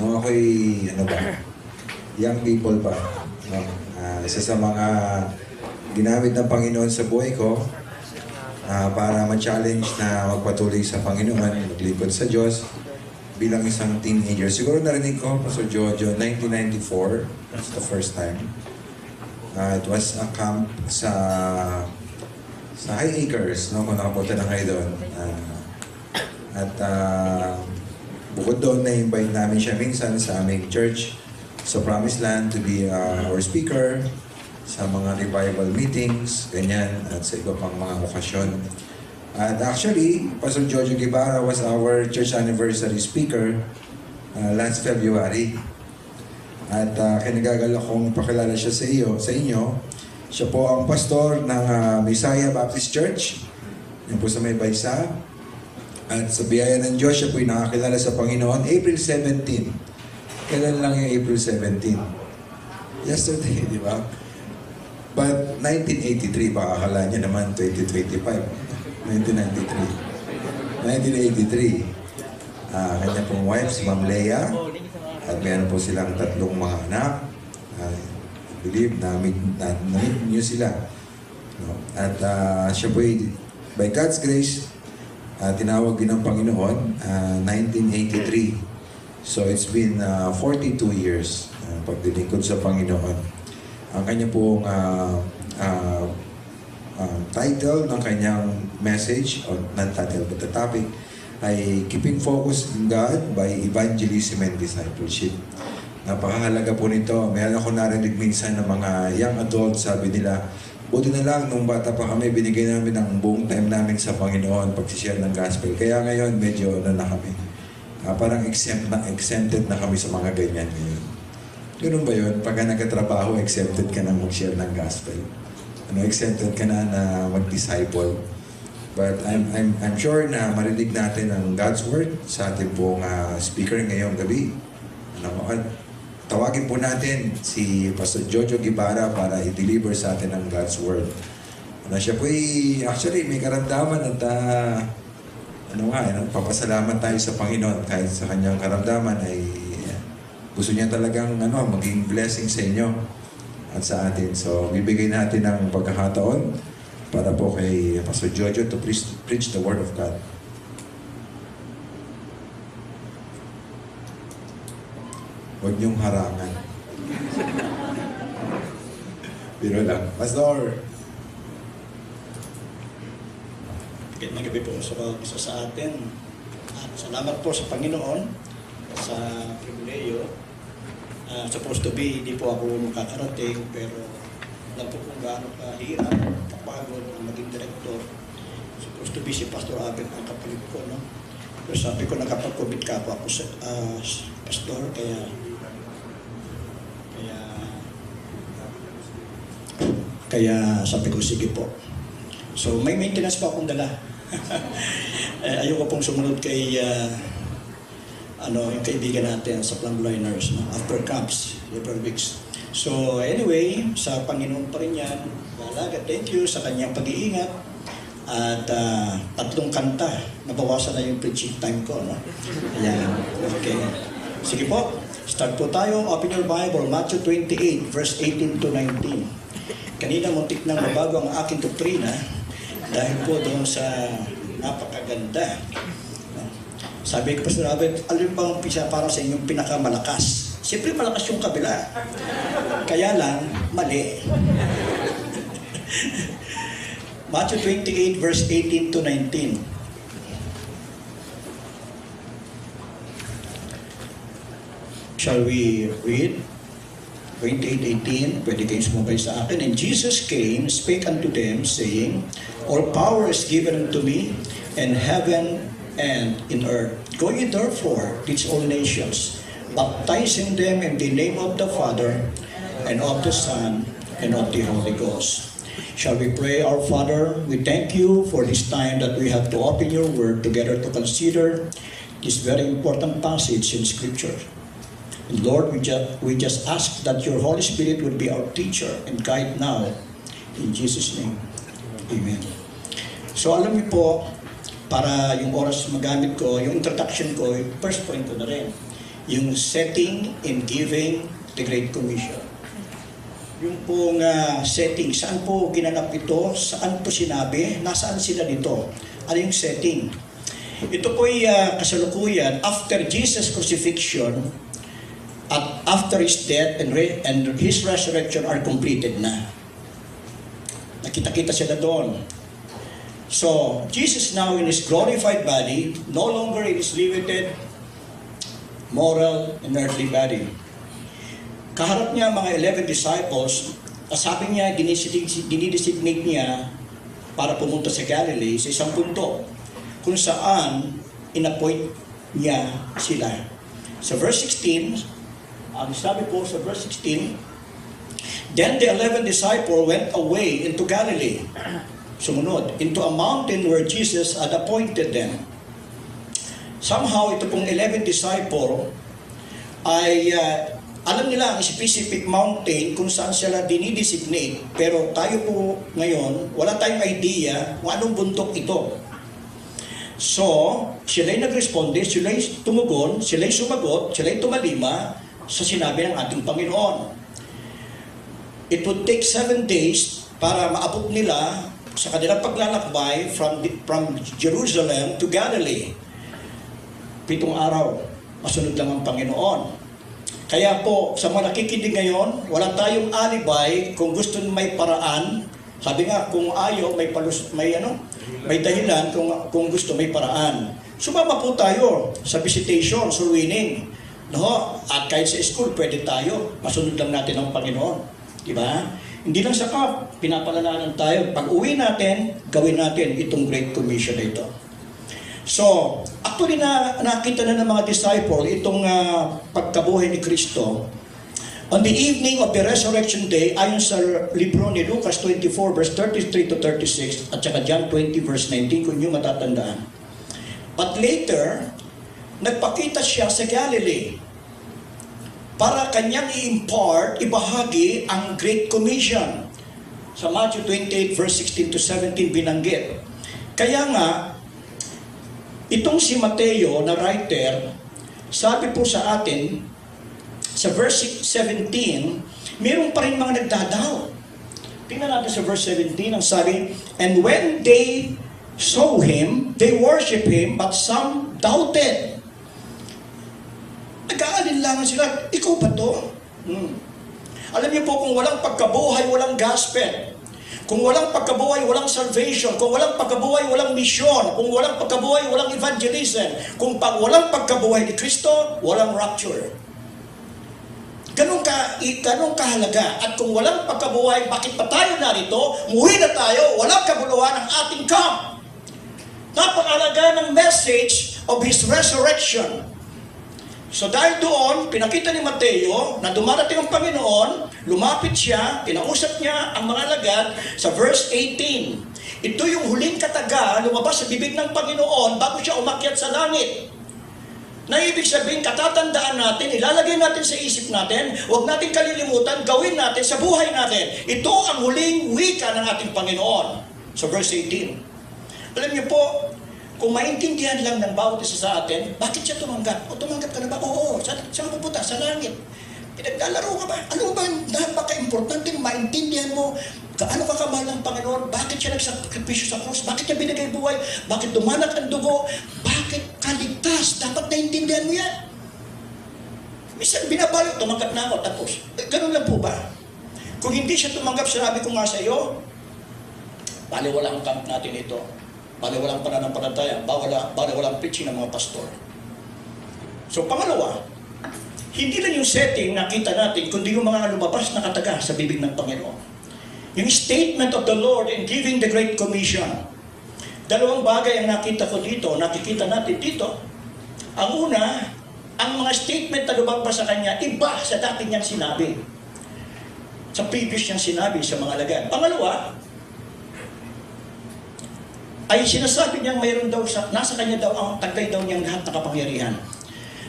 Nung ako'y, ano ba, young people pa, no? Isa sa mga ginamit ng Panginoon sa buhay ko para ma-challenge na magpatuloy sa Panginoon, maglingkod sa Diyos bilang isang teenager. Siguro narinig ko, Pastor Jojo, 1994, that's the first time. It was a camp sa High Acres, no? Kung nakapunta na kayo doon. Bukod doon, na-invite namin siya minsan sa aming church sa Promised Land to be our speaker sa mga revival meetings, ganyan, at sa iba pang mga okasyon. At actually, Pastor Jojo Guevara was our church anniversary speaker last February. At kinagagalak kong pakilala siya sa inyo. Siya po ang pastor ng Messiah Baptist Church, yun po sa May Baysa. At sa biyaya ng Diyos, siya po'y nakakilala sa Panginoon April 17. Kailan lang yung April 17? Yesterday, di ba? But 1983, baka akala niya naman 2025. 1983. Kanya pong wife, si Ma'am Leia. At meron po silang 3 mga anak. I believe na-meet niyo sila. No? At siya po'y, by God's grace, tinawag din ng Panginoon, 1983. So it's been 42 years pagdilingkod sa Panginoon. Ang kanya pong title ng kanyang message, or not title but the topic, ay Keeping Focus in God by Evangelism and Discipleship. Napakahalaga po nito. Meron ako narinig minsan ng mga young adults, sabi nila, buti na lang, nung bata pa kami, binigay namin ang buong time namin sa Panginoon pag-share ng gospel. Kaya ngayon, medyo na kami. Parang exempted na kami sa mga ganyan ngayon. Ganun ba yun? Pagka nagkatrabaho, exempted ka na mag-share ng gospel. Exempted ka na mag-disciple. But I'm sure na marinig natin ang God's Word sa ating pong speaker ngayong gabi. Tawagin po natin si Pastor Jojo Guevara para i-deliver sa atin ang God's Word. Siya po actually may karamdaman at papasalamat tayo sa Panginoon kahit sa kanyang karamdaman ay gusto niya talagang maging blessing sa inyo at sa atin. So bibigay natin ang pagkakataon para po kay Pastor Jojo to preach the Word of God. Huwag niyong harangan. Biro lang. Pastor! Magandang gabi po sa atin. At salamat po sa Panginoon sa pribileyo. Supposed to be, hindi po ako makakarating, pero alam po kung gaano kahirap, kapagod ang maging direktor. Supposed to be si Pastor Abel ang kapalit ko, no? Pero sabi ko, nakapag-commit ka ako sa pastor, kaya sabi ko, sige po. So, may maintenance pa akong dala. Ayoko pong sumunod kay yung kaibigan natin sa Plumliners, no? After camps, every weeks. So, anyway, sa Panginoon pa rin yan. Malaga, thank you sa kanyang pag-iingat. At 3 kanta, nabawasan na yung preaching time ko, no? Ayan, okay. Sige po, start po tayo. Open your Bible, Matthew 28, verse 18 to 19. Kanina muntik nang mabago ang aking doktrina dahil po doon sa napakaganda. Sabi ko, Pastor Abel, alin bang pisa para sa inyong pinakamalakas? Siyempre malakas yung kabila. Kaya lang, mali. Matthew 28 verse 18 to 19. Shall we read? 28:18, pwede kayong sumabay sa akin. And Jesus came, spake unto them, saying, All power is given unto me, in heaven and in earth. Go ye therefore, teach all nations, baptizing them in the name of the Father, and of the Son, and of the Holy Ghost. Shall we pray? Our Father, we thank you for this time that we have to open your word together to consider this very important passage in Scripture. And Lord, we just ask that your Holy Spirit would be our teacher and guide now. In Jesus' name, amen. So alam niyo po, para yung oras magamit ko, yung introduction ko, yung first point ko na rin. yung setting and giving the Great Commission. Yung pong setting, saan po ginanap ito? Saan po sinabi? Nasaan sila dito? Ano yung setting? Ito po ay kasalukuyan after Jesus' crucifixion at after His death and His resurrection are completed na. Nakita-kita sila doon. So, Jesus now in His glorified body, no longer in His limited moral and earthly body. Kaharap niya mga 11 disciples, sabi niya, dinidesignate niya para pumunta sa Galilee sa isang punto kung saan inappoint niya sila. Sa verse 16, ang sabi po sa verse 16, then the 11 disciples went away into Galilee, sumunod, into a mountain where Jesus had appointed them. Somehow, ito pong 11 disciple ay alam nila ang specific mountain kung saan sila dinidesignate, pero tayo po ngayon, wala tayong idea kung anong bundok ito. So, sila'y nagresponde, sila'y tumugon, sila'y sumagot, sila'y tumalima sa sinabi ng ating Panginoon. It would take 7 days para maabot nila sa kanilang paglalakbay from Jerusalem to Galilee. 7 araw, masunod lang ang Panginoon. Kaya po, sa mga nakikinig ngayon, wala tayong alibay kung gusto may paraan. Sabi nga, kung ayaw, may dahilan kung gusto may paraan. Sumama po tayo sa visitation, sa winning. No? At kahit sa school, pwede tayo. Masunod lang natin ang Panginoon. Diba? Hindi lang sa cup, pinapalalanan tayo. Pag uwi natin, gawin natin itong Great Commission na ito. So, actually nakita na ng mga disciple itong pagkabuhay ni Kristo. On the evening of the resurrection day, ayon sa libro ni Lucas 24 verse 33 to 36 at saka John 20 verse 19 kung nyo matatandaan. But later, nagpakita siya sa Galilee para kanyang i-impart, ibahagi ang Great Commission. Sa Matthew 28 verse 16 to 17 binanggit. Kaya nga, itong si Mateo na writer, sabi po sa atin, sa verse 17, meron pa rin mga nagdadoubt. Tingnan natin sa verse 17, ang sabi, and when they saw Him, they worship Him, but some doubted. Nag-aalinlangan sila, ikaw ba to? Alam niyo po, kung walang pagkabuhay, walang gospel. Kung walang pagkabuhay, walang salvation. Kung walang pagkabuhay, walang misyon. Kung walang pagkabuhay, walang evangelism. Kung walang pagkabuhay ni Kristo, walang rapture. Ganun kahalaga. At kung walang pagkabuhay, bakit pa tayo narito? Umuwi na tayo, walang kabuluhan ang ating camp. Napakahalaga ng message of His resurrection. So dahil doon, pinakita ni Mateo na dumarating ang Panginoon, lumapit siya, kinausap niya ang mga alagad sa verse 18. Ito yung huling kataga, lumabas sa bibig ng Panginoon bago siya umakyat sa langit. Na ibig sabihin, katatandaan natin, ilalagay natin sa isip natin, huwag natin kalilimutan, gawin natin sa buhay natin. Ito ang huling wika ng ating Panginoon. Sa verse 18. Alam niyo po, kung maintindihan lang ng bawat isa sa atin, bakit siya tumanggap? O tumanggap ka na ba? Oo, saan ka pupunta? Sa langit. Pinaglalaro ka ba? Ano ba? Napaka-importante maintindihan mo gaano ka kamahal ng Panginoon? Bakit siya nagsakripisyo sa krus? Bakit niya binigay buhay? Bakit dumanak ang dugo? Bakit kaligtas? Dapat naintindihan mo yan. Minsan binabalot, tumanggap na ako, tapos. Ganun lang po ba? Kung hindi siya tumanggap, sinabi ko nga sa iyo, baliwala ang camp natin ito. Baliwalang pananampalataya, baliwalang preaching ng mga pastor. So pangalawa, hindi lang yung setting nakita natin, kundi yung mga lumabas na kataga sa bibig ng Panginoon. Yung statement of the Lord in giving the Great Commission. Dalawang bagay ang nakita natin dito. Ang una, ang mga statement na lumabas sa Kanya, iba sa dati niyang sinabi. Sa previous niyang sinabi sa mga alagad. Pangalawa, ay sinasabi niyang mayroon daw, nasa kanya daw ang tagay daw niyang lahat na kapangyarihan.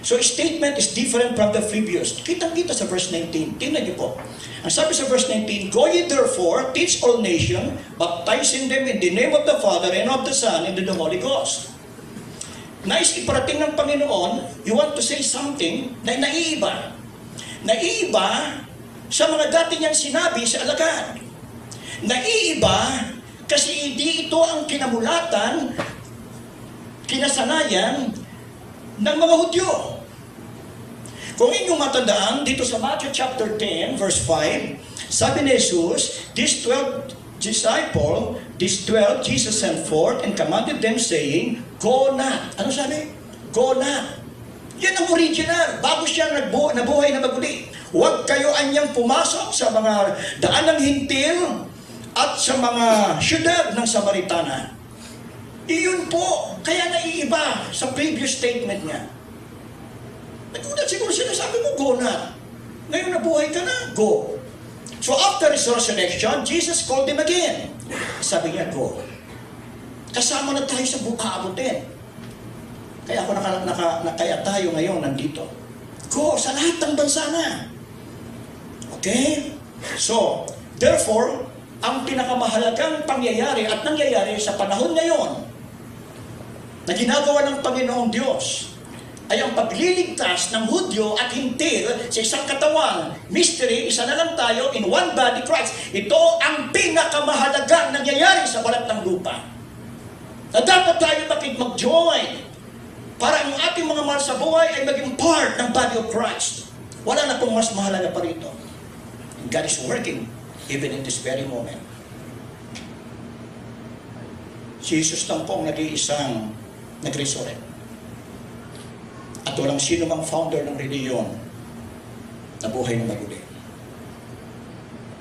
So, statement is different from the previous. Kitang-kita sa verse 19. Tingnan niyo po. Ang sabi sa verse 19, go ye therefore, teach all nations, baptizing them in the name of the Father and of the Son and of the Holy Ghost. nais iparating ng Panginoon, you want to say something na naiiba. Naiiba sa mga dati niyang sinabi sa alagad. Naiiba kasi hindi ito ang kinamulatan, kinasanayan ng mga Hudyo. Kung inyong matandaan, dito sa Matthew chapter 10, verse 5, sabi ni Jesus, these 12 Jesus sent forth and commanded them saying, go not. Ano sabi? Go not. Yan ang original. Bago siya nabuhay na maguli. Huwag kayo anyang pumasok sa mga daan ng hintil at sa mga syudad ng Samaritana. Iyon po. Kaya naiiba sa previous statement niya. Nagulat siguro sinasabi mo, go na. Ngayon nabuhay ka na, go. So after his resurrection, Jesus called him again. Sabi niya, go. Kasama na tayo sa aabutin. Kaya ako kaya tayo ngayon nandito. Go sa lahat ng bansa na. Okay? So, therefore, ang pinakamahalagang pangyayari at nangyayari sa panahon ngayon na ginagawa ng Panginoong Diyos ay ang pagliligtas ng Hudyo at Hintil sa isang katawan. Mystery, isa na lang tayo in one body, Christ. Ito ang pinakamahalagang nangyayari sa balat ng lupa. Na dapat tayo mag-join para ang ating mga mahal sa buhay ay maging part ng body of Christ. Wala na pong mas mahalaga pa rito. And God is working even in this very moment. Si Jesus lang po ang nag-iisang nag-resurrect. At walang sino mang founder ng reliyon na buhay na maguli.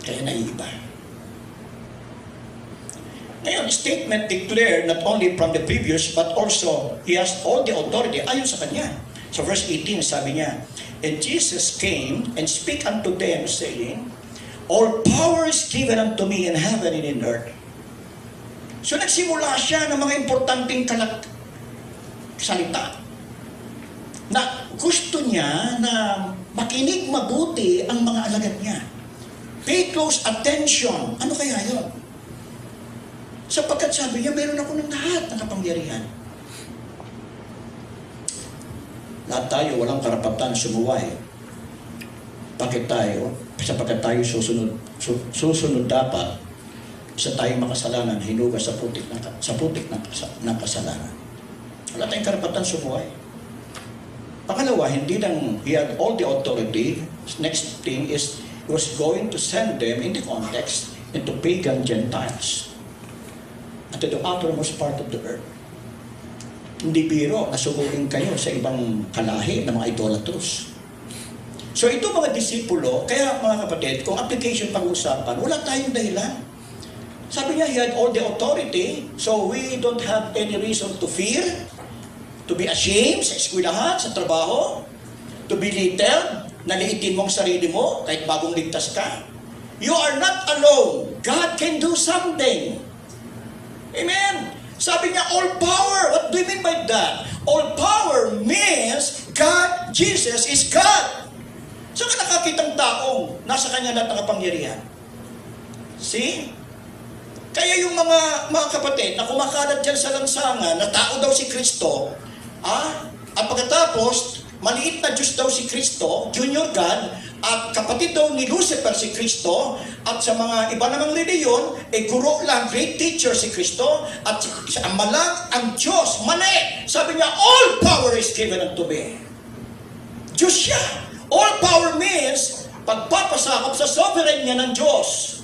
Kaya naiiba. Ngayon, statement declared not only from the previous but also he has all the authority ayon sa kanya. Sa verse 18, sabi niya, and Jesus came and speak unto them, saying, all power is given unto me in heaven and in earth. So nagsimula siya ng mga importanteng salita na gusto niya na makinig mabuti ang mga alagad niya. Pay close attention. Ano kaya yun? Sapagkat sabi niya, meron ako ng lahat ng kapangyarihan. Lahat tayo walang karapatan sumuway. Bakit tayo? Sapagkat tayo susunod dapat sa tayong makasalanan, hinuga sa putik ng kasalanan. Wala tayong karapatan sumuway. Pangalawa, hindi lang he had all the authority. Next thing is, he was going to send them in the context into pagan Gentiles at to the outermost part of the earth. Hindi biro, nasugurin kayo sa ibang kalahi ng mga idolatros. So ito mga disipulo, kaya mga kapatid, kung application pag-usapan, wala tayong dahilan. Sabi niya, he had all the authority, so we don't have any reason to fear, to be ashamed sa eskwelahan, sa trabaho, to be belittled, naliitin mo ang sarili mo, kahit bagong ligtas ka. You are not alone. God can do something. Amen. Sabi niya, all power. What do you mean by that? All power means God, Jesus is God. Saan ka nakakitang taong nasa kanya lahat ng kapangyarihan? See? Kaya yung mga kapatid na kumakalat dyan sa lansangan na tao daw si Kristo, at pagkatapos, maliit na Diyos daw si Kristo, junior God, at kapatid daw ni Lucifer si Kristo, at sa mga iba namang reliyon, guro lang, great teacher si Kristo, at ang malang ang Diyos, mali. Sabi niya, all power is given unto me. Diyos siya. All power means, pagpapasakop sa sovereign niya ng Diyos.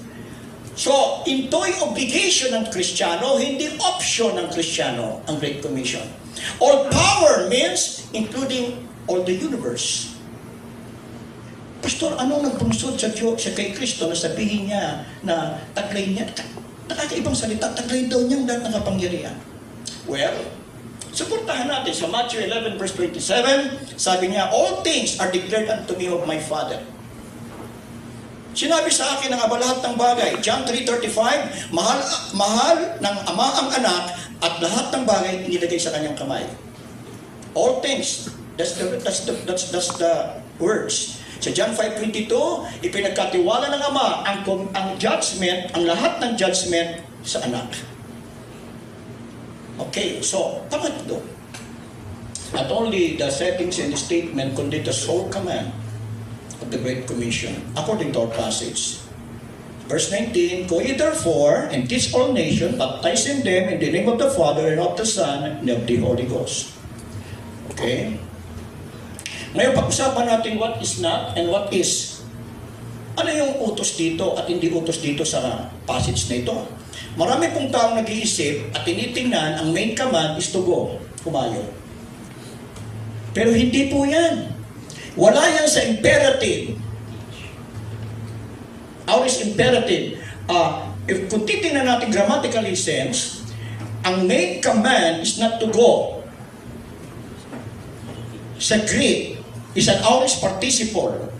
So, ito'y obligation ng Kristiyano, hindi option ng Kristiyano, ang Great Commission. All power means, including all the universe. Pastor, anong nagpunsod sa kay Kristo na sabihin niya na taglay niya, nakakaibang salita, taglay daw niyang lahat ng kapangyarihan. Well, suportahan natin sa Matthew 11 verse 27, sabi niya, all things are declared unto me of my Father. Sinabi sa akin ng Ama lahat ng bagay. John 3:35, mahal ng Ama ang anak at lahat ng bagay inilagay sa kanyang kamay. All things, that's the words. Sa John 5:22, ipinagkatiwala ng Ama ang judgment, ang lahat ng judgment sa anak. Okay, so, pangatlo, Not only the settings and the statement, kundi the sole command of the Great Commission, according to our passage. Verse 19, Go ye therefore, and teach all nations, baptizing them in the name of the Father, and of the Son, and of the Holy Ghost. Okay? Ngayon, pag-usapan natin what is not and what is. Ano yung utos dito at hindi utos dito sa passage na ito? Marami pong taong nag-iisip at tinitingnan ang main command is to go, humayo. Pero hindi po yan. Wala yan sa imperative. Aorist imperative. Kung titingnan natin grammatically sense, ang main command is not to go. Sa Greek, is an aorist participle,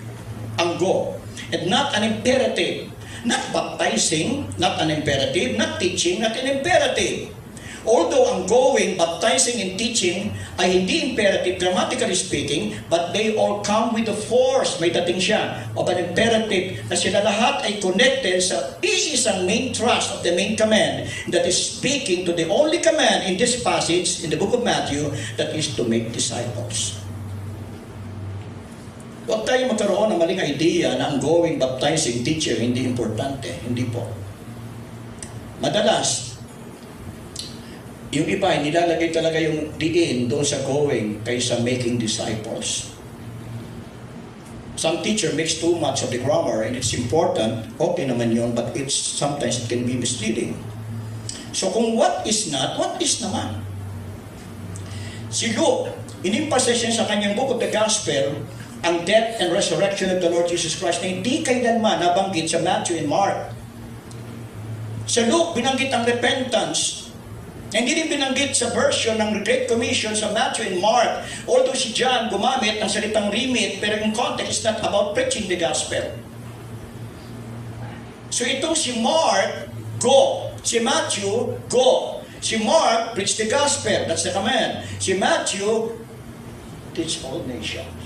ang go, and not an imperative. Not baptizing, not an imperative, not teaching, not an imperative. Although ang going, baptizing, and teaching ay hindi imperative, grammatically speaking, but they all come with the force, may dating siya, of an imperative, na sila lahat ay connected sa iisang main thrust of the main command that is speaking to the only command in this passage, in the book of Matthew, that is to make disciples. Huwag tayo magkaroon ng maling idea na ang going, baptizing, teaching, hindi importante. Hindi po. Madalas, yung iba, nilalagay talaga yung diin doon sa going kaysa making disciples. Some teacher makes too much of the grammar and it's important, okay naman yun, but sometimes it can be misleading. So kung what is not, what is naman? Si Luke, in-emphasize sa kanyang book of the Gospel, ang death and resurrection of the Lord Jesus Christ na hindi kailanman nabanggit sa Matthew and Mark. Sa Luke, binanggit ang repentance. Hindi rin binanggit sa version ng Great Commission sa Matthew and Mark. Although si John gumamit ng salitang remit, pero in context is not about preaching the gospel. So itong si Mark, go. Si Matthew, go. Si Mark, preach the gospel. That's the command. Si Matthew, teach all nations.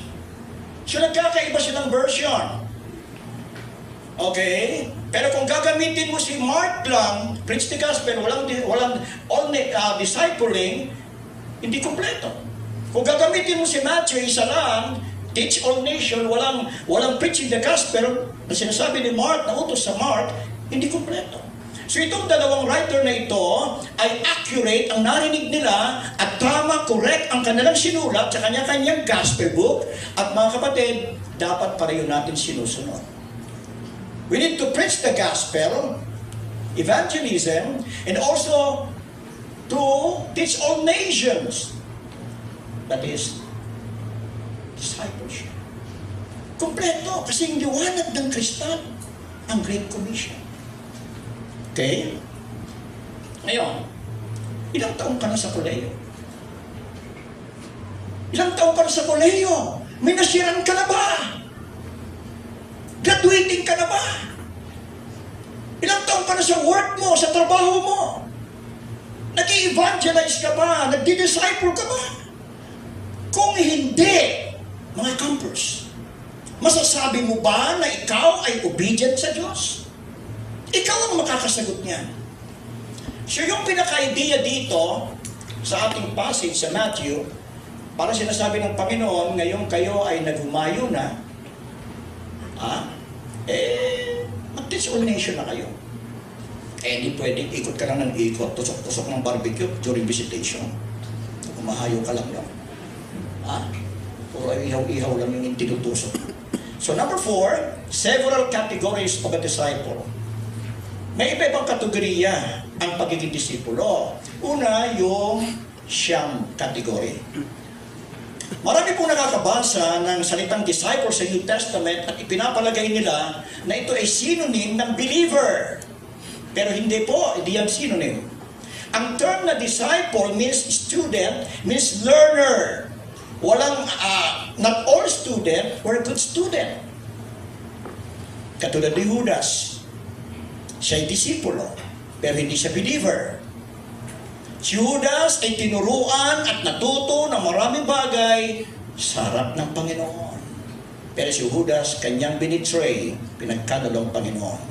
So nagkakaiba silang version. Okay? Pero kung gagamitin mo si Mark lang, preach the gospel, walang discipling, hindi kompleto. Kung gagamitin mo si Matthew, isa lang, teach all nation, walang preaching the gospel, na sinasabi ni Mark, na utos sa Mark, hindi kompleto. So itong dalawang writer na ito ay accurate ang narinig nila at tama, correct ang kanilang sinulat sa kanya-kanyang gospel book at mga kapatid, dapat pareho natin sinusunod. We need to preach the gospel, evangelism, and also to teach all nations. That is discipleship. Kompleto, kasi yung liwanag ng kristal, ang Great Commission. Okay? Ngayon, ilang taong ka na sa koleyo? Ilang taong ka na sa koleyo? May nasiran ka na ba? Graduating ka na ba? Ilang taon ka na sa work mo, sa trabaho mo? Nag-i-evangelize ka ba? Nagdi-disciple ka ba? Kung hindi, mga campers, masasabi mo ba na ikaw ay obedient sa Diyos? Ikaw ang makakasagot niyan. So yung pinaka-idea dito sa ating passage sa Matthew, para sinasabi ng Panginoon, ngayon kayo ay naghumayo na, mag-teach all nation na kayo. Hindi pwedeng ikot ka lang ng ikot, tusok-tusok ng barbecue during visitation. Kumahayo ka lang yun. Puro ihaw-ihaw lang yung tinutusok. So number 4, several categories of a disciple. May iba-ibang kategorya ang pagiging disipulo. Una, yung siyam category. Marami pong nakakabasa ng salitang disciple sa New Testament at ipinapalagay nila na ito ay synonym ng believer. Pero hindi po, hindi yan synonym. Ang term na disciple means student, means learner. Not all student were a good student. Katulad ni Judas. Siya'y disipulo, pero hindi siya believer. Si Judas ay tinuruan at natuto ng maraming bagay sa harap ng Panginoon. Pero si Judas, kanyang binitray, pinagkanalo ang Panginoon.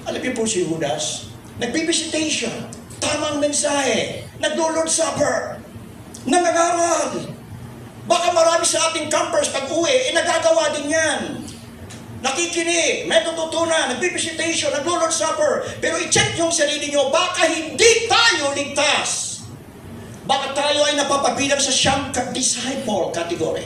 Alam niyo po si Judas, nagbibisitation, tamang mensahe, naglo-Lord Supper, Nangangaral. Baka marami sa ating campers pag-uwi, nagagawa din yan. Nakikinig, may natutunan, nag-visitation, nag-Lord Supper. Pero i-check yung sarili nyo, baka hindi tayo ligtas. Baka tayo ay napapabilang sa siyang disciple category.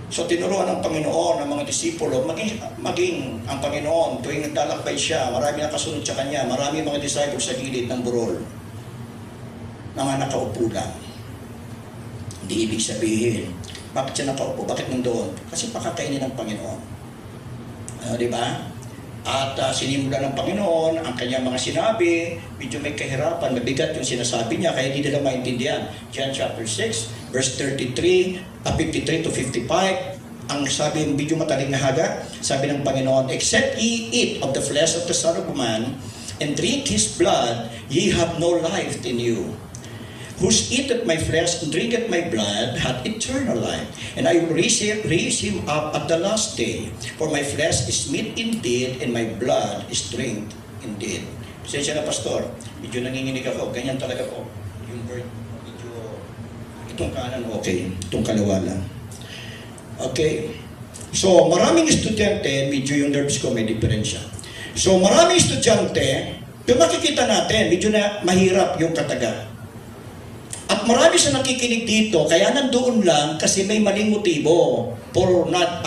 So tinuruan ng Panginoon ng mga disipulo, maging ang Panginoon tuwing naglalakbay siya, marami nakasunod sa Kanya, marami mga disciples sa gilid ng burol, na mga nakaupo lang. Hindi ibig sabihin, bakit siya nakaupo, bakit nandoon? Kasi pakakainin ng Panginoon. Di ba? At sinimula ng Panginoon ang kanyang mga sinabi, medyo may kahirapan, mabigat yung sinasabi niya, kaya hindi nila maintindihan. John chapter 6, verse 53 to 55, ang sabi, medyo mataling na haga, sabi ng Panginoon, except ye eat of the flesh of the Son of Man, and drink His blood, ye have no life in you. Who's eateth my flesh and drinketh my blood hath eternal life, and I will raise him up at the last day. For my flesh is meat indeed, and my blood is drink indeed. Pasensya na, Pastor. Medyo nanginginig ako. Ganyan talaga po. Yung word, medyo, itong kanan, okay. Itong kaliwa lang. Okay. So, maraming estudyante, medyo yung nerves ko may diferensya. So, maraming estudyante, yung makikita natin, medyo na mahirap yung kataga. At marami sa nakikinig dito, kaya nandoon lang kasi may maling motibo for not,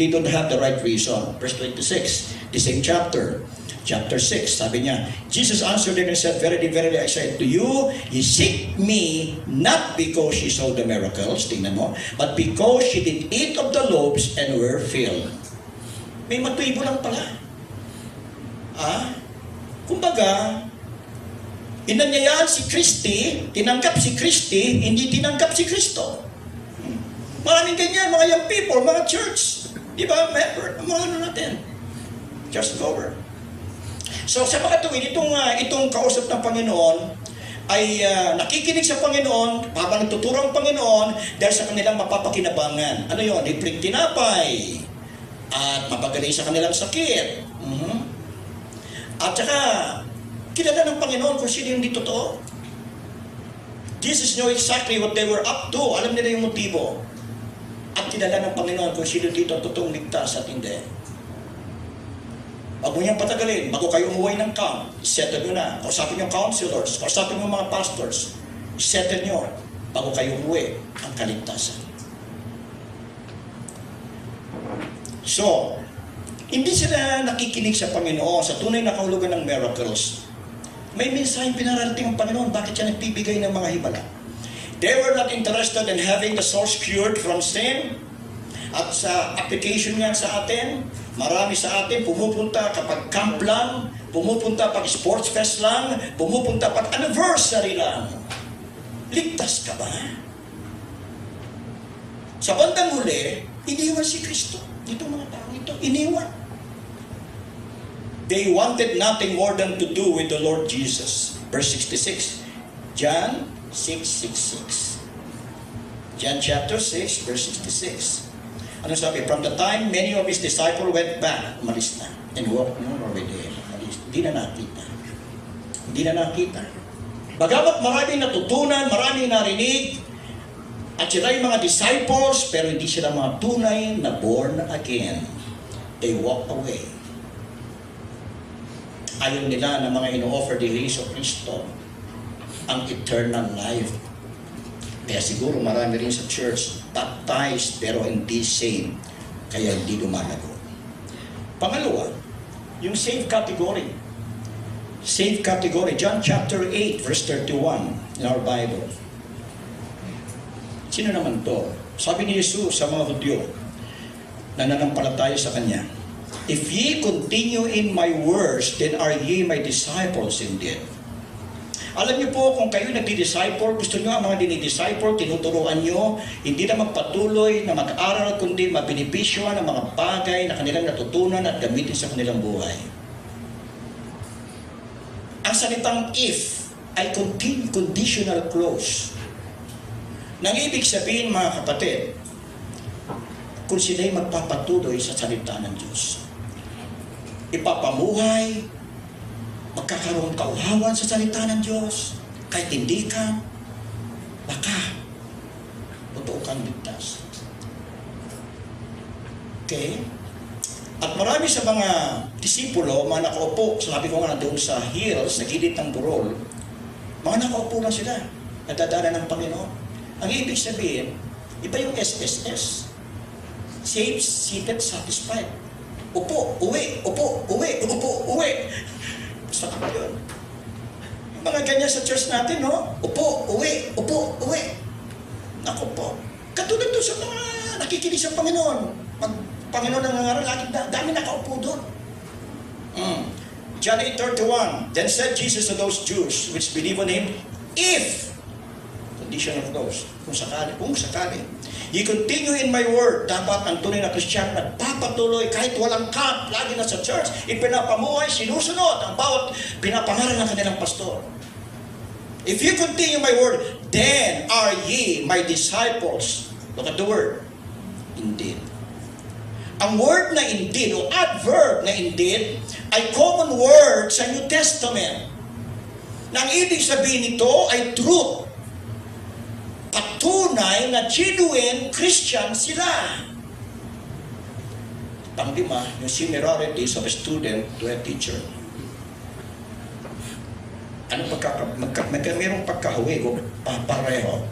they don't have the right reason. Verse 26, the same chapter 6, sabi niya, Jesus answered them and said, verily, verily, I say to you, ye seek me not because she saw the miracles, tingnan mo, but because she did eat of the loaves and were filled. May motibo lang pala. Kumbaga, inanyayaan si Kristi, tinanggap si Kristi, hindi tinanggap si Kristo. Maraming ganyan, mga young people, mga church. Di ba? Mga ano natin. Just over. So sa mga tuwid, itong kausap ng Panginoon ay nakikinig sa Panginoon, habang nagtuturo ang Panginoon dahil sa kanilang mapapakinabangan. Ano yun? Libreng tinapay. At mapagaling sa kanilang sakit. At saka, kilala ng Panginoon kung sino yung di totoo. Jesus know exactly what they were up to. Alam nila yung motibo. At kilala ng Panginoon kung sino dito ang totoong ligtas at hindi. Huwag mo niyang patagalin. Bago kayo umuwi ng camp, settle nyo na. Kausapin yung counselors, kausapin yung mga pastors. Settle nyo. Bago kayo umuwi ang kaligtasan. So, hindi sila nakikinig sa Panginoon sa tunay na kahulugan ng miracles. May mensaheng pinararating ang Panginoon. Bakit siya nagbibigay ng mga himala? They were not interested in having the souls cured from sin. At sa application niyan sa atin, marami sa atin pumupunta kapag camp lang, pumupunta pag sports fest lang, pumupunta pag anniversary lang. Ligtas ka ba? Sa bandang huli, iniwan si Kristo. Itong mga tao ito, iniwan. They wanted nothing more than to do with the Lord Jesus. Verse 66. John 6:66. John chapter 6, verse 66. Ano sabi? From the time many of his disciples went back, umalis na, and walked no more with him. Hindi na nakita. Hindi na nakita. Bagamat maraming natutunan, maraming narinig, at sila yung mga disciples, pero hindi sila mga tunay na born again. They walked away. Ayaw nila na mga ino-offer ni Jesu Cristo ang eternal life. Kaya siguro marami rin sa church baptized pero hindi saved, kaya hindi lumalago. Pangalawa, yung saved category. Saved category, John chapter 8 verse 31 in our Bible. Sino naman to? Sabi ni Jesus sa mga Hudyo na nanampalataya sa Kanya, if ye continue in my words, then are ye my disciples indeed. Alam niyo po, kung kayo nagdi-disciple, gusto niyo ang mga dinidisciple, tinuturuan niyo, hindi na magpatuloy na mag-aral, kundi mabinipisyohan ang mga bagay na kanilang natutunan at gamitin sa kanilang buhay. Ang salitang if ay conditional clause. Nang ibig sabihin, mga kapatid, kung sila'y magpapatuloy sa salita ng Diyos, ipapamuhay, magkakaroon kauhawan sa salita ng Diyos, kahit hindi ka, baka totoo kang ligtas. Okay? At marami sa mga disipulo, mga nakaupo, sabi ko nga doon sa hills, sa gilid ng burol, mga nakaupo lang sila, nadadala ng Panginoon. Ang ibig sabihin, iba yung SSS. Saved, seated, satisfied. Upo, uwi, upo, uwi, upo, uwi. Basta ka yun. Yung mga ganyan sa church natin, no? Upo, uwi, upo, uwi. Naku po. Katulad doon sa mga nakikinig sa Panginoon. Panginoon ang nangaral, lagi dami nakaupo doon. John 8:31, then said Jesus to those Jews which believe on Him, if, condition of those, kung sakali, ye continue in my word, dapat ang tunay na Kristiyano nagpapatuloy kahit walang camp, lagi na sa church, ipinapamuhay, sinusunod ang bawat pinapangaral ng kanilang pastor. If you continue my word, then are ye my disciples. Look at the word, indeed. Ang word na indeed o adverb na indeed ay common word sa New Testament. Na ang ibig sabihin nito ay truth. Patunay na genuine Christian sila. Panglima, yung similarities of a student to a teacher. Ano mayroong pagkahawig o pareho.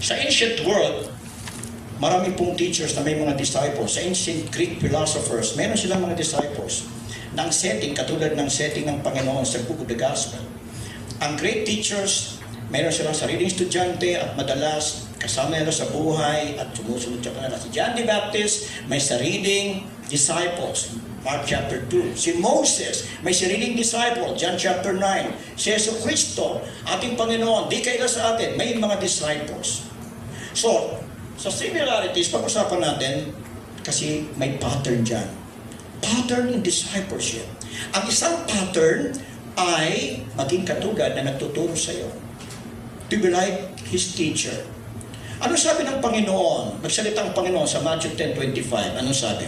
Sa ancient world, marami pong teachers na may mga disciples. Sa ancient Greek philosophers, meron silang mga disciples ng setting, katulad ng setting ng Panginoon sa Book of the Gospel. Ang great teachers, meron silang sariling estudyante at madalas kasama nila sa buhay at sumusunod sa kanila. Si John the Baptist, may sariling disciples. Mark chapter 2. Si Moses, may sariling disciple. John chapter 9. Si Yesu Cristo, ating Panginoon, di kaila sa atin, may mga disciples. So, sa similarities, pag-usapan natin, kasi may pattern dyan. Pattern in discipleship. Ang isang pattern ay maging katulad na nagtuturo sa iyo. To be like His teacher. Ano sabi ng Panginoon? Nagsalita ang Panginoon sa Matthew 10:25. Ano sabi?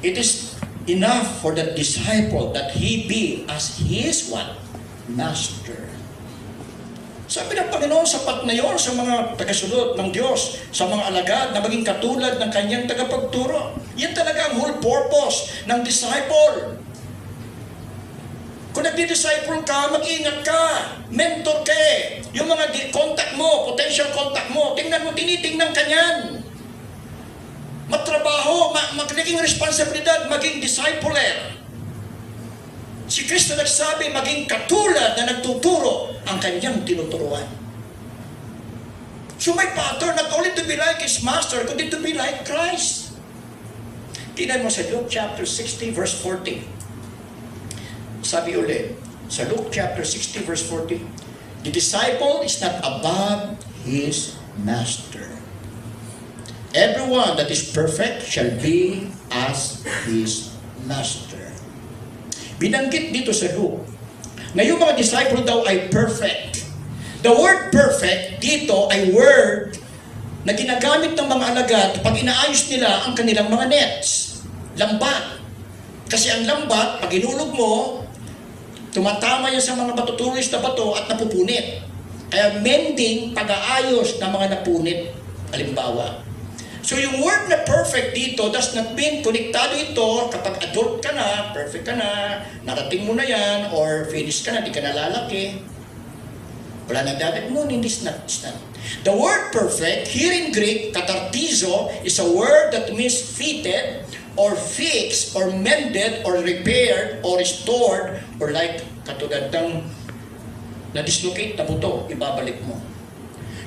It is enough for the disciple that he be as his what? Master. Sabi ng Panginoon, sapat na yon sa mga tagasunod ng Diyos, sa mga alagad na maging katulad ng kanyang tagapagturo. Yan talaga ang whole purpose ng disciple. Kung nagdi-disciple ka, mag-ingat ka. Mentor ka eh. Yung mga contact mo, potential contact mo, tingnan mo, tinitingnan ka niyan. Matrabaho, magiging responsibilidad, maging discipler. Si Kristo nagsabi, maging katulad na nagtuturo ang kanyang tinuturuan. So may pattern, not only to be like His Master, kundi to be like Christ. Tingnan mo sa Luke chapter 60 verse 40. Sabi ulit, sa Luke chapter 60 verse 40, the disciple is not above his master. Everyone that is perfect shall be as his master. Binanggit dito sa Luke na yung mga disciple daw ay perfect. The word perfect dito ay word na ginagamit ng mga alagad pag inaayos nila ang kanilang mga nets. Lambat. Kasi ang lambat, pag inulog mo, tumatama yan sa mga matutulis na bato at napupunit. Kaya mending, pag-aayos ng mga napunit. Halimbawa. So yung word na perfect dito does not mean konektado ito kapag adult ka na, perfect ka na, narating mo na yan, or finish ka na, di ka na lalaki. Wala na dapat mo, hindi it's not. The word perfect, here in Greek, katartizo, is a word that means fitted, or fixed, or mended, or repaired, or restored, or like katulad ng na-dislocate na buto, ibabalik mo.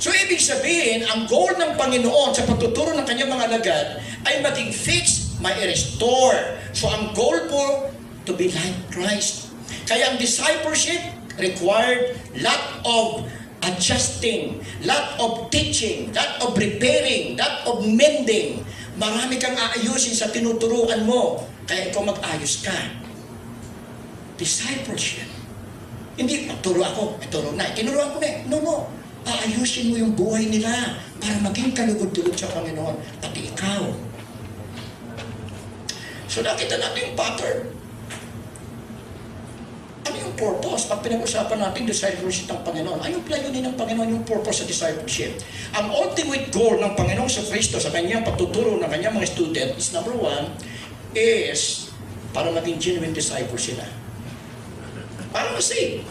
So, ibig sabihin, ang goal ng Panginoon sa pagtuturo ng kanyang mga alagad ay maging fixed, may restore. So, ang goal po, to be like Christ. Kaya ang discipleship required lot of adjusting, lot of teaching, lot of repairing, lot of mending. Marami kang aayusin sa tinuturuan mo. Kaya ikaw mag-ayos ka. Discipleship. Hindi, turo ako, turo na, tinuruan ko na. No. Aayusin mo yung buhay nila para maging kalugod-lugod sa Panginoon, pati ikaw. So nakita natin yung pattern. Ano yung yung purpose. Pag pinag-usapan natin discipleship ng Panginoon, ay yung layunin ng Panginoon, yung purpose sa discipleship. Ang ultimate goal ng Panginoong sa Kristo sa kanyang patuturo ng kanyang mga student is number one, is para maging genuine disciple sila. Para ma-save.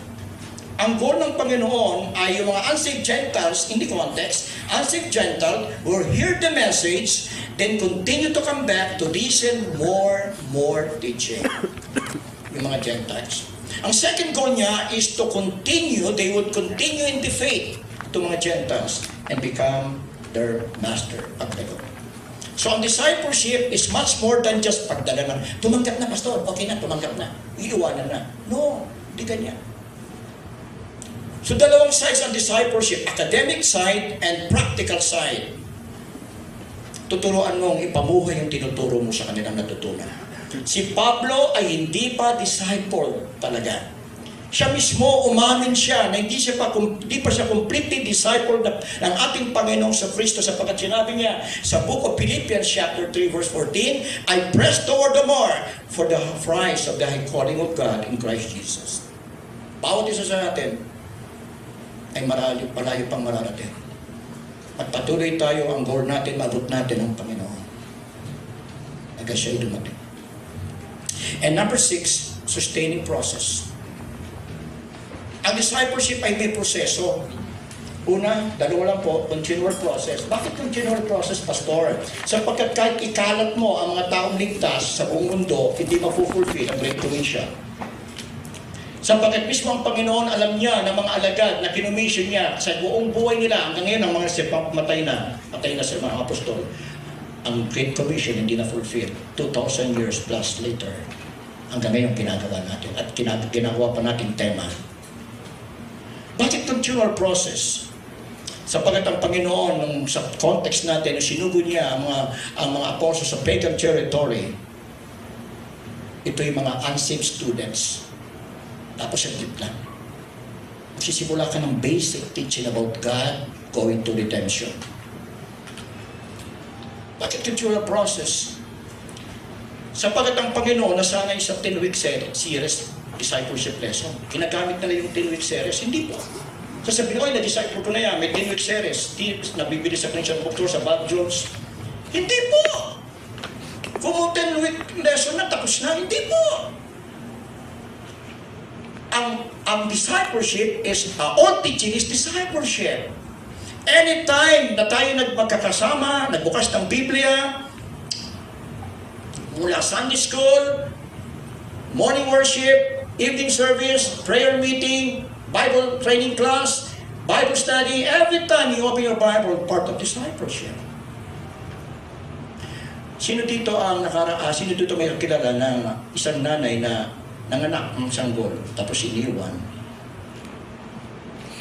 Ang goal ng Panginoon ay yung mga unsaved Gentiles, in the context, unsaved Gentile will hear the message, then continue to come back to listen more teaching. Yung mga Gentiles. Ang second goal niya is to continue, they would continue in the faith to mga Gentiles and become their master. Pagdago. So ang discipleship is much more than just pagdala na, tumanggap na pastor, okay na, tumanggap na, iiwanan na. No, di ganyan. So dalawang sides ang discipleship, academic side and practical side. Tuturuan mong ipamuhay yung tinuturo mo sa kanilang natutunan. Si Pablo ay hindi pa disciple talaga. Siya mismo, umamin siya na hindi pa siya completely disciple ng ating Panginoong sa Kristo sapagkat sinabi niya sa book of Philippians chapter 3 verse 14, I press toward the mark for the prize of the high calling of God in Christ Jesus. Bawat isa sa atin ay malayo pang mararating. At patuloy tayo ang goal natin, maabot natin ang Panginoon. Hanggang siya ay dumating. And number 6, sustaining process. Ang discipleship ay may proseso. Una, dalawa lang po, continual process. Bakit continual process, Pastor? Sapagkat kahit ikalat mo ang mga taong ligtas sa buong mundo, hindi mapufulfill ang Great Commission. Sapagkat mismo ang Panginoon, alam niya ng mga alagad na kinumission niya sa buong buhay nila. Hanggang ngayon, ang mga sipang patay na sa mga apostol. Ang Great Commission hindi na fulfill. 2,000 years plus later. Hanggang ngayon, ginagawa natin. At ginagawa pa natin tema. Bakit continual process? Sapagkat ang Panginoon, nung sa context natin, nung sinugo niya ang mga apostles sa pagan territory, ito yung mga unsaved students. Tapos ang lang. Magsisimula ka ng basic teaching about God going to redemption. Bakit continual process? Sapagkat ang Panginoon nasanay sa 10-week series, discipleship lesson. Ginagamit na yung 10-week series. Hindi po. Sasabihin ko, na-disciple ko na yan. May 10-week series. Nabibili sa Christian Bookstore, sa Bob Jones. Hindi po. Kung 10-week lesson na, tapos na. Hindi po. Ang discipleship is, all teaching is discipleship. Anytime na tayo magkakasama, nagbukas ng Biblia, mula Sunday school, morning worship, evening service, prayer meeting, Bible training class, Bible study, every time you open your Bible, part of discipleship. Sino dito may kilala ng isang nanay na nanganak ng sanggol, tapos iniwan,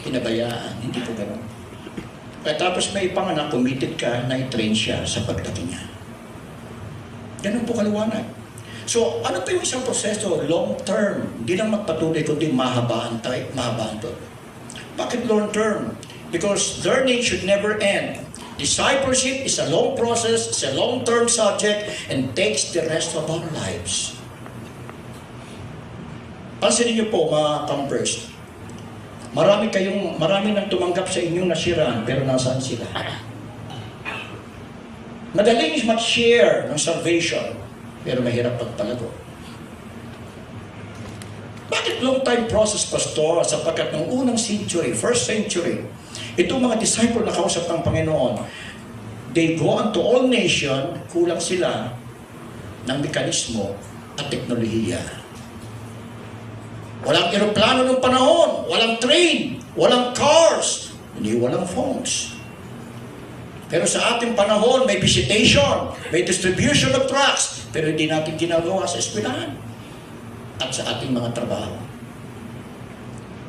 pinabayaan? Hindi po gano'n. Kaya tapos may panganak, committed ka na i-train siya sa pagdaki niya. Ganun po kaliwanag. So, ano pa yung isang proseso? Long term. Hindi lang magpatuloy, kundi mahabaan to. Bakit long term? Because learning should never end. Discipleship is a long process, it's a long-term subject, and takes the rest of our lives. Pansinin niyo po, mga campers, marami nang tumanggap sa inyong nasiraan, pero nasaan sila? Madaling mag-share ng salvation, pero mahirap pagpalago. Bakit long time process, Pastor? Sapagkat ng unang century, first century, itong mga disciple na kausap ng Panginoon, they go unto all nation, kulang sila ng mekanismo at teknolohiya. Walang eroplano ng panahon, walang train, walang cars, hindi walang phones. Pero sa ating panahon, may visitation, may distribution of trucks, pero hindi natin ginagawa sa eskwelahan at sa ating mga trabaho.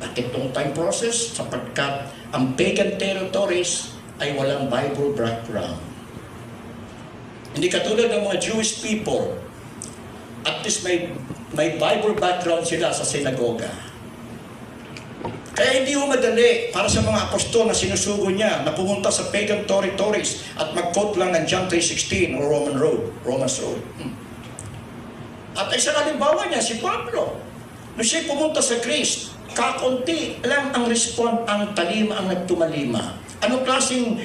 Bakit long time process? Sapagkat ang pagan territories ay walang Bible background. Hindi katulad ng mga Jewish people, at least may Bible background sila sa sinagoga. Kaya hindi ho madali para sa mga apostol na sinusugo niya na pumunta sa pagan territories at mag-quote lang ng John 3:16 o Romans Road. At isang halimbawa niya, si Pablo. Nung siya'y pumunta sa Greece, kakunti lang ang respond, ang talima ang nagtumalima. Anong klaseng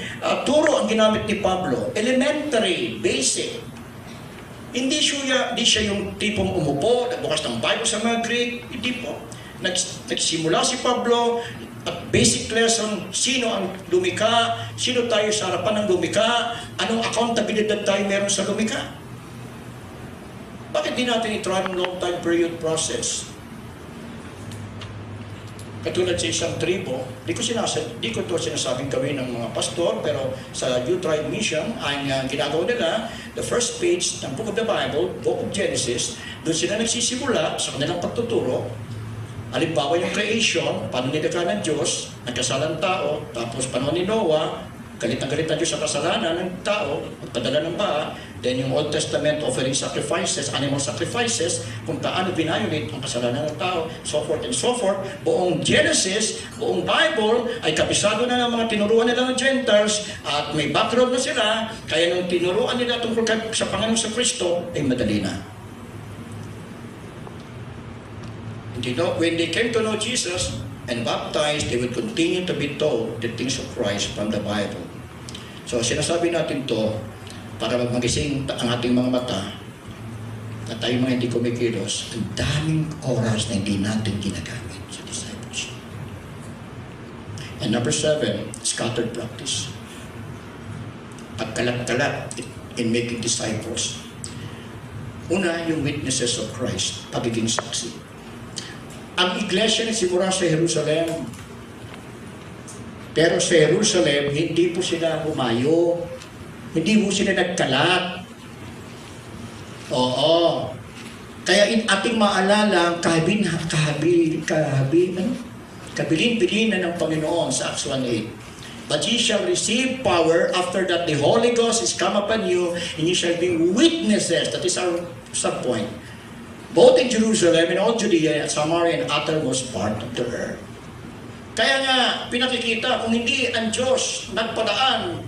turo ang ginamit ni Pablo? Elementary, basic. Hindi siya yung tipong umupo, nagbukas ng Bible sa mga Greek. Hindi po. Nagsimula si Pablo at basic lesson, sino ang lumika, sino tayo sa harapan ng lumika, anong accountability tayo meron sa lumika. Bakit di natin i-try ng long time period process? Katulad sa isang tribo, di ko ito sinasabing gawin ng mga pastor, pero sa Youth Tribe Mission, ang ginagawa nila, the first page ng Book of the Bible, Book of Genesis, doon sila nagsisimula sa kanilang pagtuturo. Halimbawa yung creation, paano nilikha ng Diyos, nagkasalang tao, tapos panahon ni Noah, galit na Diyos sa kasalanan ng tao, magpadala ng baha. Then yung Old Testament offering sacrifices, animal sacrifices, kung paano violate ang kasalanan ng tao, so forth and so forth. Buong Genesis, buong Bible, ay kabisado na ng mga tinuruan nila ng Gentiles at may background na sila, kaya nung tinuruan nila tungkol sa Panginoon sa Kristo, ay madali na. When they came to know Jesus and baptized, they would continue to be taught the things of Christ from the Bible. So sinasabi natin to para magising ang ating mga mata na tayo mga hindi kumikilos, ang daming oras na hindi natin ginagamit sa discipleship. And number 7, scattered practice. Pagkalat-kalat in making disciples. Una, yung witnesses of Christ, pagiging saksi. Ang iglesia nagsimula sa Jerusalem. Pero sa Jerusalem, hindi po sila humayo. Hindi po sila nagkalat. Oo. Kaya ating maalala, kabilin-bilinan ng Panginoon sa Acts 1:8. But ye shall receive power after that the Holy Ghost is come upon you, and ye shall be witnesses. That is our subpoint. Both in Jerusalem and all Judea and Samaria and uttermost part of the earth. Kaya nga, pinakikita, kung hindi ang Diyos nagpadala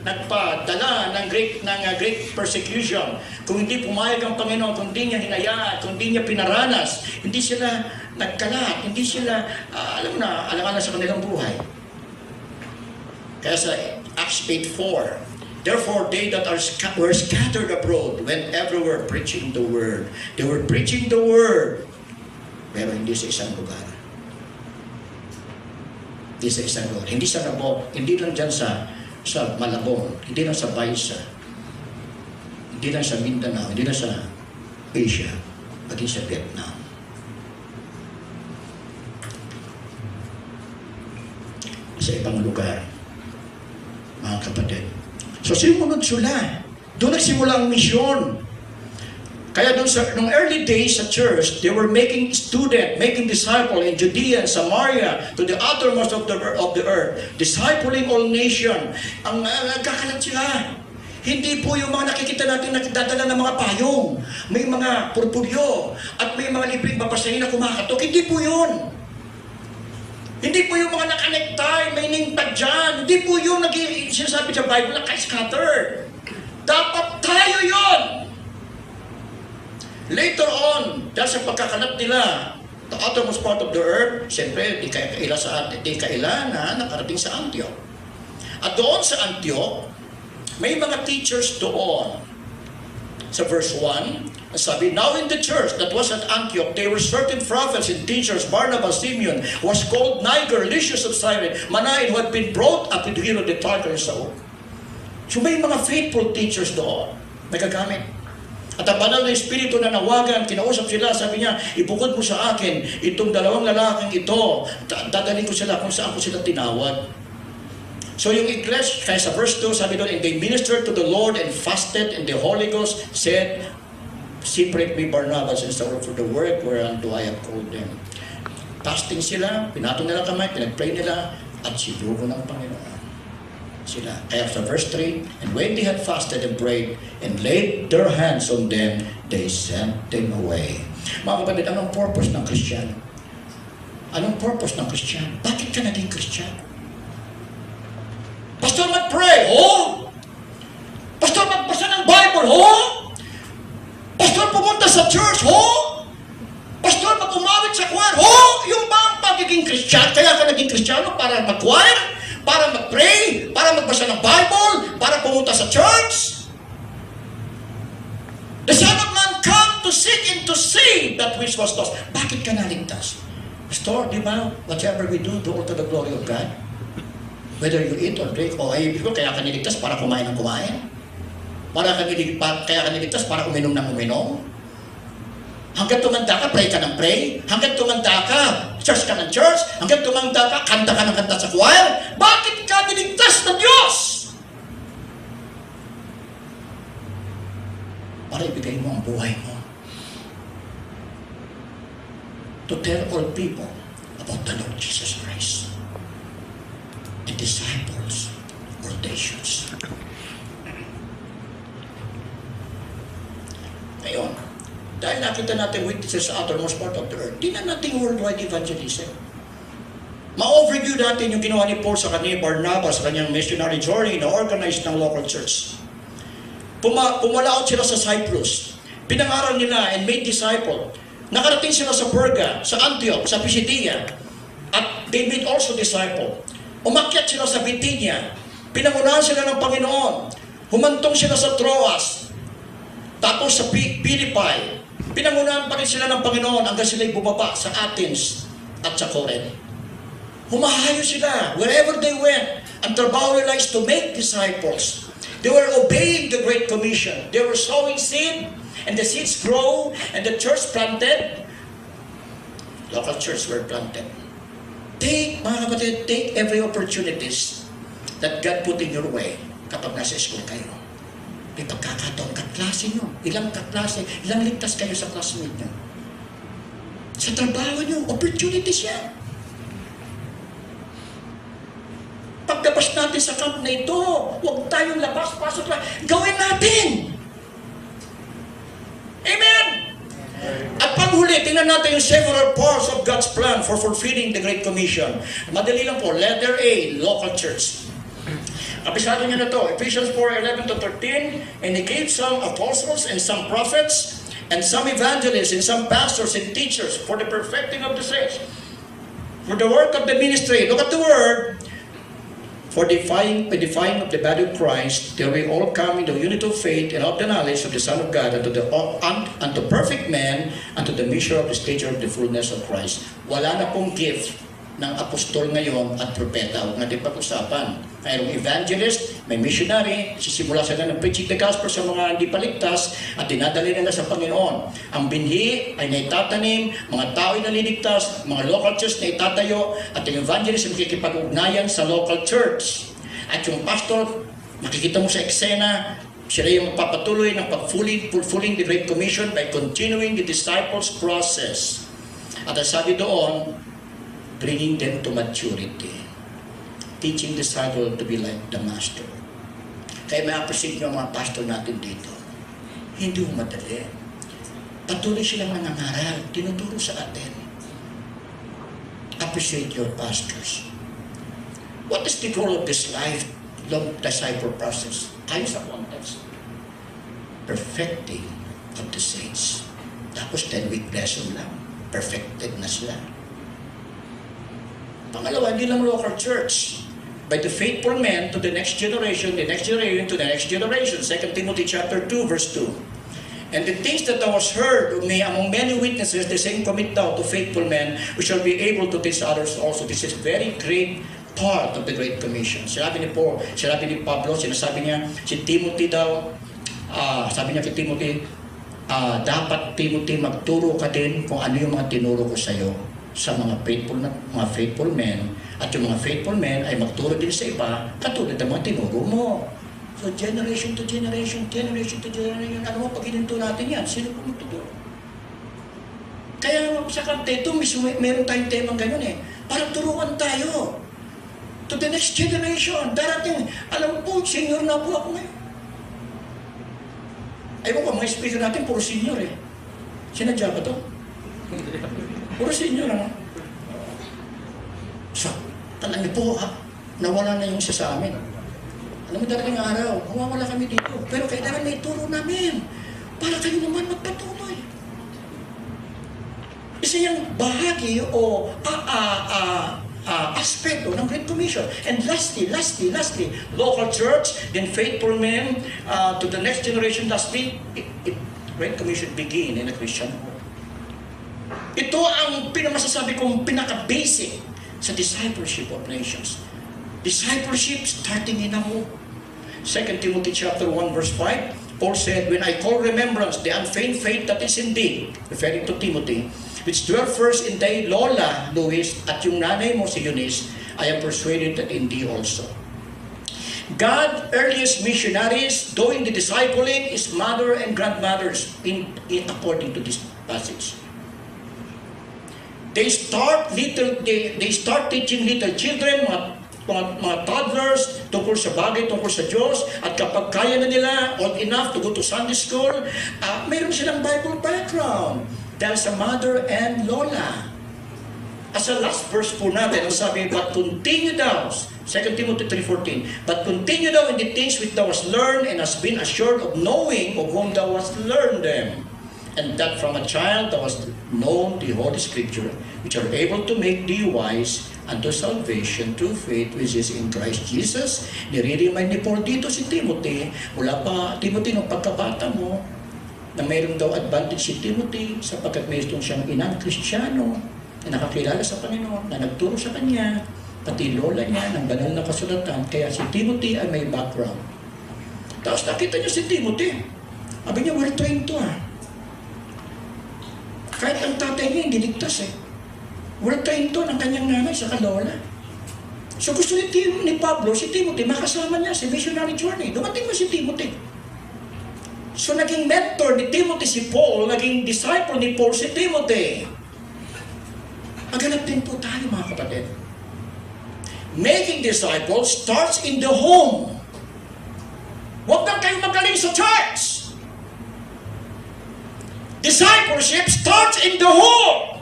ng great persecution, kung hindi pumayag ang Panginoon, kung hindi niya hinayaan, kung hindi niya pinaranas, hindi sila nagkalat, hindi sila, alam-alam sa kanilang buhay. Kaya sa Acts 8:4, therefore, they that were scattered abroad went everywhere preaching the word. They were preaching the word, pero hindi sa isang lugar. Hindi sa isang lugar. Hindi sa Nabok, hindi lang dyan sa Malabon, hindi lang sa Baisa, hindi lang sa Mindanao, hindi lang sa Asia, pati sa Vietnam. Sa ibang lugar, mga kapatid. So simunod sila. Doon nagsimula ang misyon. Kaya doon nung early days sa church, they were making disciple in Judea and Samaria to the uttermost of the earth. Discipling all nation. Ang nagkakalat sila. Hindi po yung mga nakikita natin nagdadala ng mga payong. May mga purpuryo at may mga libreng babasahin na kumakatok. Hindi po yun. Hindi po yung mga nakanektay, may ningtag dyan. Hindi po yung sinasabi sa Bible na scattered. Dapat tayo yon. Later on, dahil sa pagkakalat nila, the uttermost part of the earth, siyempre, di kaila na nakarating sa Antioch. At doon sa Antioch, may mga teachers doon. Sa verse 1, sabi, now in the church that was at Antioch, there were certain prophets and teachers, Barnabas, Simeon, was called Niger, Lysias of Cyrene, Manaen, who had been brought up with Herod the Tartar and Saul. So may mga faithful teachers doon, nagagamit. At ang banal na Espiritu na nawagan, kinausap sila, sabi niya, ibukod mo sa akin itong dalawang lalaking ito, dadalhin ko sila kung saan ko sila tinawag. So yung iglesia, kaya sa verse 2, sabi doon, and they ministered to the Lord and fasted, and the Holy Ghost said, separate me Barnabas and Saul for the work whereunto I have called them. Fasting sila, pinatong nila kamay, pinag-pray nila, at sinugo ng Panginoon sila. Kaya sa verse 3, and when they had fasted and prayed and laid their hands on them, they sent them away. Mga kapatid, anong purpose ng Kristiyano? Anong purpose ng Kristiyano? Bakit ka naging Kristiyano? Pastor, mag-pray, oh! Pastor, magbasa ng Bible, oh! Pastor, pumunta sa church, oh! Pastor, mag-umawit sa choir, oh! para mag-choir, para mag-pray, para magbasa ng Bible, para pumunta sa church. The Son of Man come to seek and to save that which was lost. Bakit ka naligtas? Pastor, di ba, whatever we do all to the glory of God. Whether you eat or drink, o ay, kaya ka niligtas para kumain ng kumain. Kaya ka niligtas para uminom ng uminom. Hanggang tumanda ka, pray ka ng pray. Hanggang tumanda ka, church ka ng church. Hanggang tumanda ka, kanta ka ng kanta sa choir. Bakit ka niligtas ng Diyos? Para ibigay mo ang buhay mo. To tell all people about the Lord Jesus Christ. The disciples or nations. Ngayon, dahil nakita natin witnesses sa uttermost part of the earth, di na natin worldwide evangelism. Ma-overview natin yung ginawa ni Paul sa kanya, Barnabas, sa kanyang missionary journey na organized ng local church. Pumalaot sila sa Cyprus. Pinangaral nila and made disciple. Nakarating sila sa Perga, sa Antioch, sa Pisidia. At they made also disciple. Umakyat sila sa Bithynia. Pinangunahan sila ng Panginoon. Humantong sila sa Troas. Tapos sa Philippi. Pinangunahan pa rin sila ng Panginoon hanggang sila'y bumaba sa Athens at sa Corinth. Humahayo sila wherever they went. Ang trabaho nila is to make disciples. They were obeying the Great Commission. They were sowing seed, and the seeds grow, and the church planted. Local church were planted. Mga kapatid, take every opportunities that God put in your way kapag nasa school kayo. May pagkakataon, kaklase nyo. Ilang kaklase, ilang ligtas kayo sa classmate nyo. Sa trabaho nyo, opportunities yan. Pagkabas natin sa camp na ito, huwag tayong labas, pasok lang. Gawin natin! Amen! At panghuli, tingnan natin yung several parts of God's plan for fulfilling the Great Commission. Madali lang po. Letter A, local church. Kapisado niya na to, Ephesians 4:11-13, and He gave some apostles and some prophets and some evangelists and some pastors and teachers for the perfecting of the saints, for the work of the ministry. Look at the word. For defying of the body of Christ, till we all come into unity of faith and of the knowledge of the Son of God, unto perfect man, unto the measure of the stature of the fullness of Christ. Wala na pong gift ng apostol ngayon at propeta. Huwag natin pag-usapan. Mayroong evangelist, may missionary, sisimula sila ng preaching the gospel sa mga hindi paligtas at dinadali nila sa Panginoon. Ang binhi ay naitatanim, mga tao ay naliligtas, mga local church na itatayo, at yung evangelist ay makikipag-ugnayan sa local church. At yung pastor, makikita mo sa eksena, sila yung magpapatuloy ng fulfilling the Great Commission by continuing the disciples process. At ang sabi doon, bringing them to maturity. Teaching the disciple to be like the master. Kaya may appreciate nyo ang mga pastor natin dito. Hindi mo madali. Patuloy silang nangangaral, tinuturo sa atin. Appreciate your pastors. What is the goal of this life, long disciple process? Ayon sa context. Perfecting of the saints. Tapos 10-week lesson lang. Perfected na sila. Pangalawa, hindi lang local church. By the faithful men to the next generation, the next generation to the next generation. 2 Timothy chapter 2, verse 2. And the things that thou hast heard of me among many witnesses, the same commit thou to faithful men, who shall be able to teach others also. This is very great part of the Great Commission. Sinabi ni Pablo, sinasabi niya, si Timothy daw, sabi niya kay Timothy, dapat Timothy magturo ka din kung ano yung mga tinuro ko sa iyo sa mga faithful men, at yung mga faithful men ay magturo din sa iba katulad ng mga tinuro mo. So generation to generation, generation to generation, ano mo pag hininto natin yan, sino po magtuturo? Kaya sa kanteto, meron tayong temang ganyan eh, parang turuan tayo to the next generation. Darating, alam po, senior na po ako ngayon. Ay mo mga speaker natin, puro senior eh. Sinadya ba to? Puro senior naman. So, talang niyo po nawala na yung isa sa amin. Alam mo, darating araw, mawawala kami dito. Pero kailangan na ituro namin para kayo naman magpatuloy. Isa yung bahagi o aspect ng Great Commission. And lastly, local church, then faithful men to the next generation. Lastly, Great Commission begin in a Christian home. Ito ang pinamasasabi kong pinaka-basic sa discipleship of nations. Discipleship starting in a home. 2 Timothy chapter 1 verse 5, Paul said, "When I call remembrance the unfeigned faith that is in thee," referring to Timothy, "which dwelt first in thy Lola, Lois, at yung nanay mo si Eunice, I am persuaded that in thee also." God earliest missionaries doing the discipling is mother and grandmothers in according to this passage. They start teaching little children, mga toddlers, tungkol sa bagay, tungkol sa Diyos, at kapag kaya na nila, old enough to go to Sunday school, mayroon silang Bible background dahil sa mother and lola. As a last verse po natin, ang sabi, "But continue thou," 2 Timothy 3:14, "But continue thou in the things which thou hast learned and hast been assured of knowing of whom thou hast learned them. And that from a child thou hast known the Holy Scripture, which are able to make thee wise unto salvation through faith which is in Christ Jesus." Nire-remind ni Paul dito si Timothy, mula pa, Timothy, nung pagkabata mo, na mayroon daw advantage si Timothy sapagkat mayroon siyang inang Kristiyano na nakakilala sa Panginoon, na nagturo sa kanya, pati lola niya ng banal na kasulatan. Kaya si Timothy ay may background. Tapos nakita niyo si Timothy, sabi niya, well trained to Kahit ang tatay niya hindi ligtas well trained to ng kanyang nanay sa kalola. So gusto ni Pablo, si Timothy, makasama niya sa missionary journey. Dumating mo si Timothy. So naging mentor ni Timothy si Paul, naging disciple ni Paul si Timothy. Maganap din po tayo, mga kapatid. Making disciples starts in the home. Huwag na kayo magaling sa church. Discipleship starts in the home.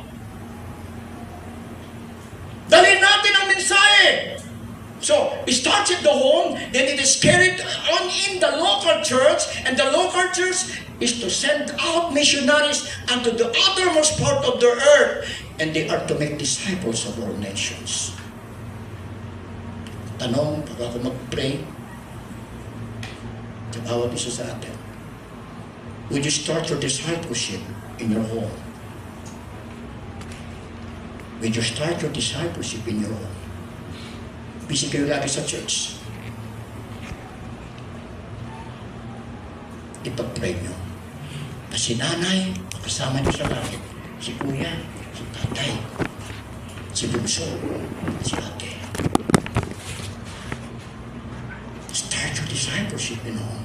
Dalhin natin ang mensahe. So, it starts in the home, then it is carried on in the local church, and the local church is to send out missionaries unto the uttermost part of the earth, and they are to make disciples of all nations. Tanong, pag ako mag-pray, sa bawat isa sa atin, would you start your discipleship in your home? Would you start your discipleship in your home? Busy kayo lagi sa church. Ipag-pray nyo. Si nanay, kasama nyo sa langit. Si kuya, si tatay, si bunso, si ate. Start your discipleship in home.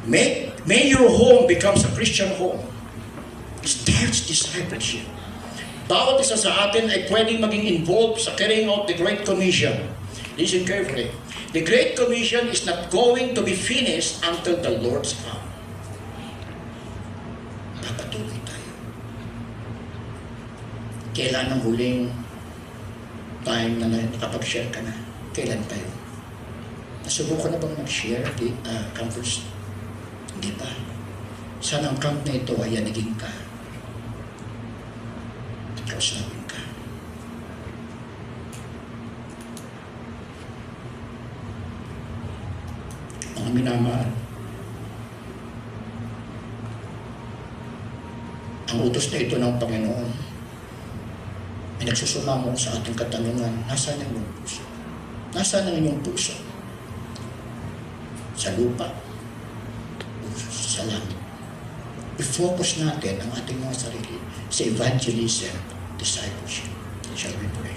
May your home becomes a Christian home. Starts discipleship. Bawat isa sa atin ay pwedeng maging involved sa carrying out the Great Commission. Listen carefully. The Great Commission is not going to be finished until the Lord's come. Papatuloy tayo. Kailan ang huling time na nakapag-share ka na? Kailan tayo? Nasubukan na bang mag-share di campus? Hindi pa. Sana ang camp na ito ay yanigin ka. Kausapin ka. Mga minamahal, ang utos na ito ng Panginoon ay nagsusumamo sa ating katanungan, nasaan ang iyong puso? Nasaan ang iyong puso? Sa lupa, sa langit. I-focus natin ang ating mga sarili sa evangelism, discipleship. Shall we pray?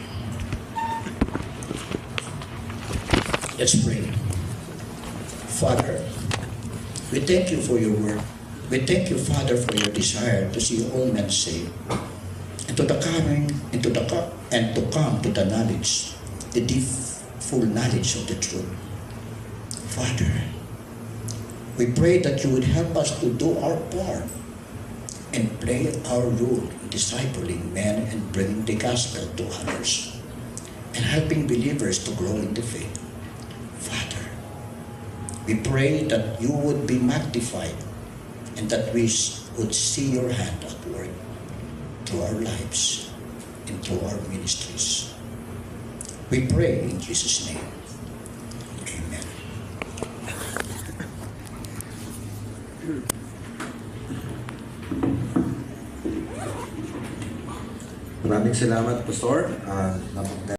Let's pray. Father, we thank you for your word. We thank you, Father, for your desire to see all men saved, and to come to the knowledge, the deep, full knowledge of the truth. Father, we pray that you would help us to do our part and play our role in discipling men and bringing the gospel to others and helping believers to grow in the faith. Father, we pray that you would be magnified and that we would see your hand at work through our lives and through our ministries. We pray in Jesus' name. Amen. Maraming salamat, Pastor.